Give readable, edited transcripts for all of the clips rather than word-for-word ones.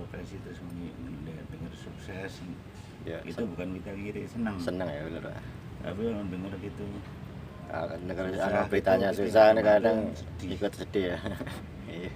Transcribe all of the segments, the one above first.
profesi terus dengar sukses Ya, itu bukan kita iri, senang ya bener Pak. tapi orang dengar gitu Negara susah, beritanya itu susah kita kadang sedih. ikut sedih ya. Iya.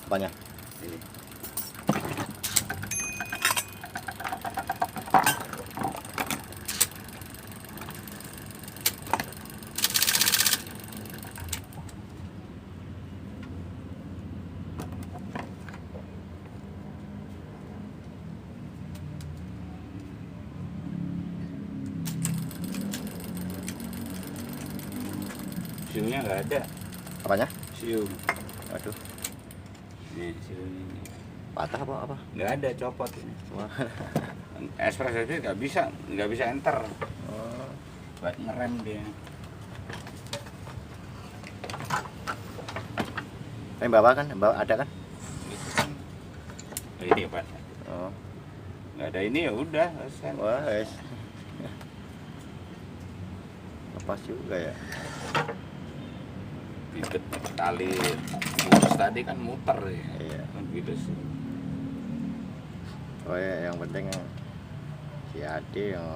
Apanya? Ini. Siunya nggak ada. Apanya? Siu. Aduh, Nih siu ini. patah apa? Nggak ada, copot ini. Wah. Express itu nggak bisa enter. Oh. Buat ngerem dia. Bawa kan? Bawa ada kan? Gitu kan. Ini Pak. Oh. Nggak ada ini ya udah. Selesai. Wah, guys. Lepas juga ya. Ikat tali lurus tadi kan muter ya. Iya. Kan gitu sih. Oh ya, yang penting si Ade yang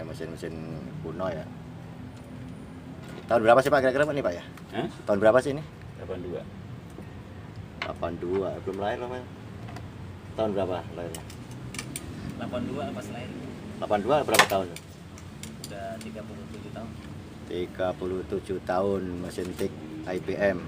mesin-mesin kuno ya. Tahun berapa sih Pak kira-kira Pak nih Pak ya? Hah? Tahun berapa sih ini? 82. 82, belum lahir loh Pak. Tahun berapa lahirnya? 82 pas lahir 82 berapa tahun? udah 37 tahun. 37 tahun mesin tik IBM.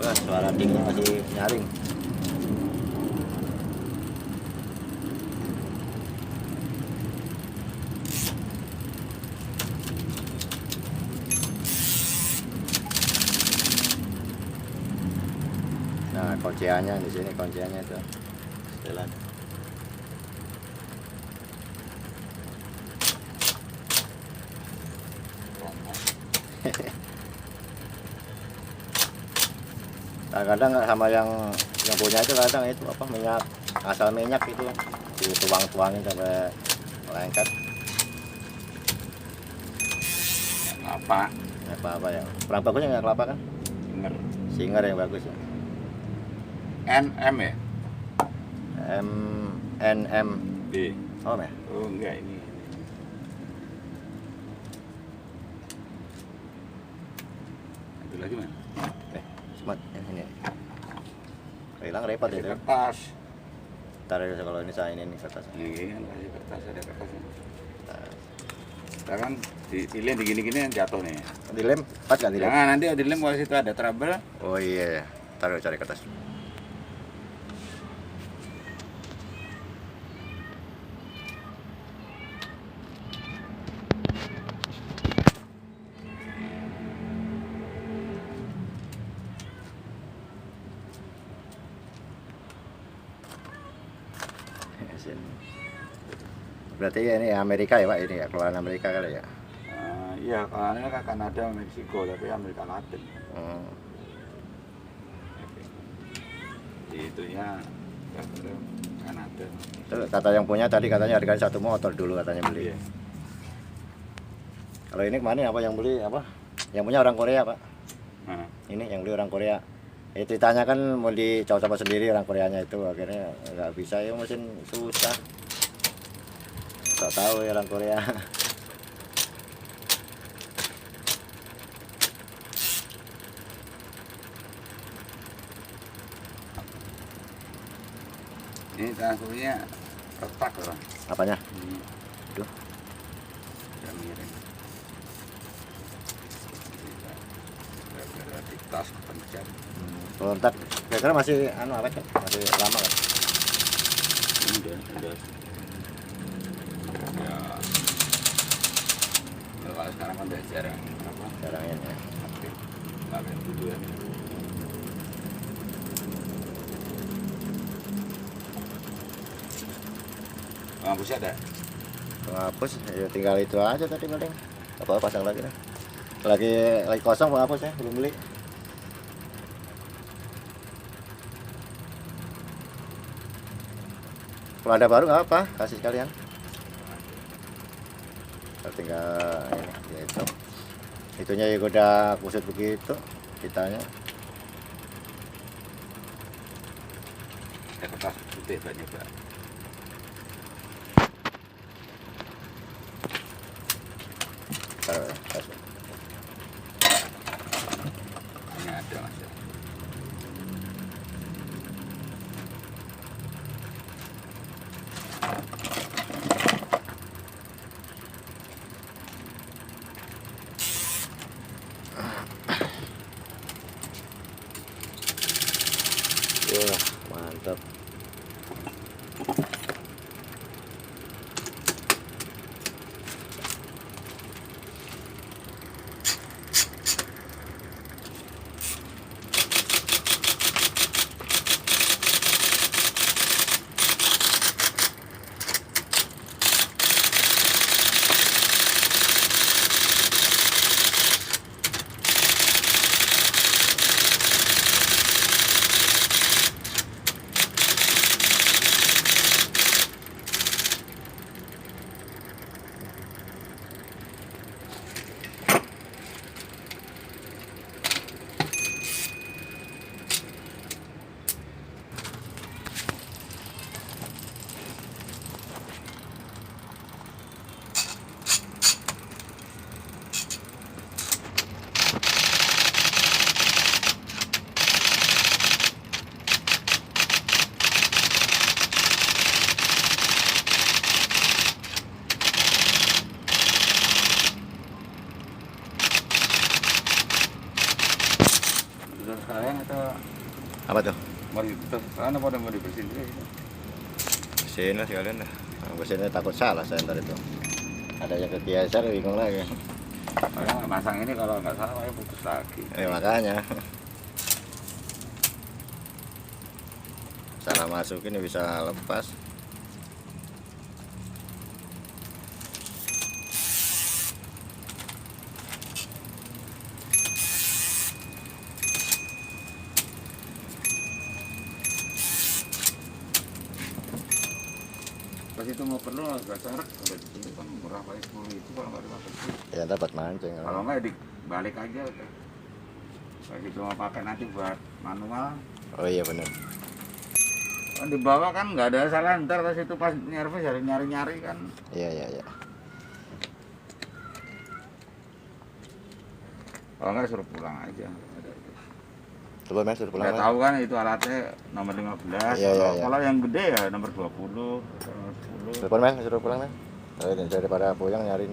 Wah, suara dingnya masih nyaring. Nah, kunciannya di sini, kunciannya itu setelan. Kadang sama yang punya itu kadang itu apa minyak asal minyak itu dituang-tuangin sampai lengket. Kelapa. Apa ya? Kurang bagusnya nggak kelapa kan? Denger. Singer yang bagus ya. NM ya? NM. B. Oh ya. Oh enggak ini. Itu lagi mana? Smart yang ini. Hilang repot Ada itu. kertas. Ntar kalau ini saya ini kertas. Ini kan kasih kertas, ada kertasnya. Sekarang dilem digini-gini yang jatuh nih. Dilem, pas nggak dilem? Jangan nanti dilem kalau situ ada trouble. Oh iya, taruh cari kertas. Berarti ini Amerika ya Pak, ini ya keluaran Amerika kali ya? Iya, kalau ini kan Kanada, Meksiko, tapi Amerika Latin. Itunya Kanada. Terus kata yang punya tadi katanya harganya satu motor dulu katanya beli. Iya. Kalau ini kemana apa yang beli apa? Yang punya orang Korea Pak? Nah, Ini yang beli orang Korea. Ceritanya kan mau dicoba-coba sendiri orang Koreanya itu, akhirnya nggak bisa ya, mesin susah. Tak tahu ya orang Korea. ini transfernya retak loh. Apanya? Ini Aduh. udah miring. Gara-gara di tas kepencet. Kalau ntar kira-kira masih awet kan? Masih lama kan? Ini udah. Ya. Kalau sekarang kan udah jarang apa? Jarang ini ya. Aktif. Pakai dulu ya. Penghapusnya ada? Penghapus ya tinggal itu aja tadi paling. Apa pasang lagi nih? Lagi kosong penghapus ya, belum beli. Kalau ada baru nggak apa, kasih sekalian. Tinggal ini gitu. Itunya ya udah kusut begitu, kitanya. Ada kertas putih banyak Pak. Kasih. Ini ada Mas. Wah, mantap. Tutup sekalian atau Apa tuh? mau ditutup sekalian apa udah mau dibersihin dulu? Bersihin lah sekalian lah. Bersihinnya takut salah saya ntar itu. Ada yang kebiasaan bingung lagi. Makanya masang ini kalau nggak salah ya putus lagi. Makanya. Salah masukin bisa lepas. Pas itu mau perlu agak seret kalau di sini kan murah paling 10 itu kalau nggak dipakai. Ya ntar buat mancing. Kalau nggak dibalik aja udah. Kalau gitu mau pakai nanti buat manual. Oh iya benar. Kan di bawah kan nggak ada salah, ntar pas itu pas nyervis harus nyari-nyari kan. Iya iya iya. Kalau nggak suruh pulang aja. Coba mas suruh pulang. Nggak Mas. tahu kan itu alatnya nomor 15. Iya, iya, iya. Kalau yang gede ya nomor 20, nomor 10. Telepon mas, suruh pulang mas. Daripada puyang nyariin.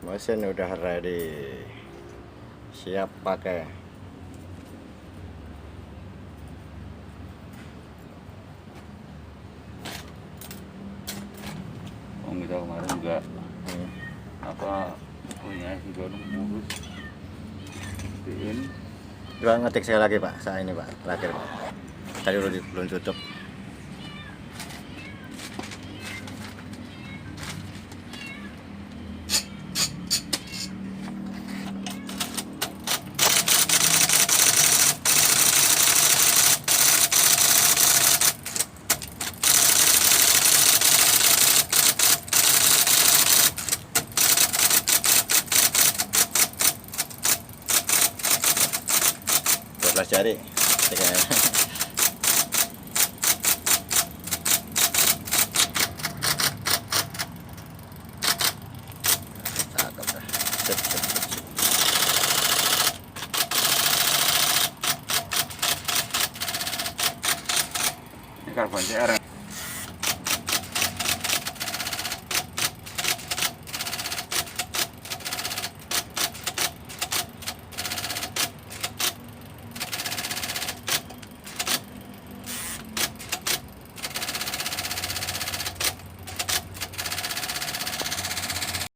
Mesin udah ready, siap pakai. Kita kemarin juga punya juga ngurus ini. Coba ngetik sekali lagi Pak, saya ini Pak, terakhir Pak. Tadi belum tutup. Jari cakep dah. Sip. Ini karbon CR.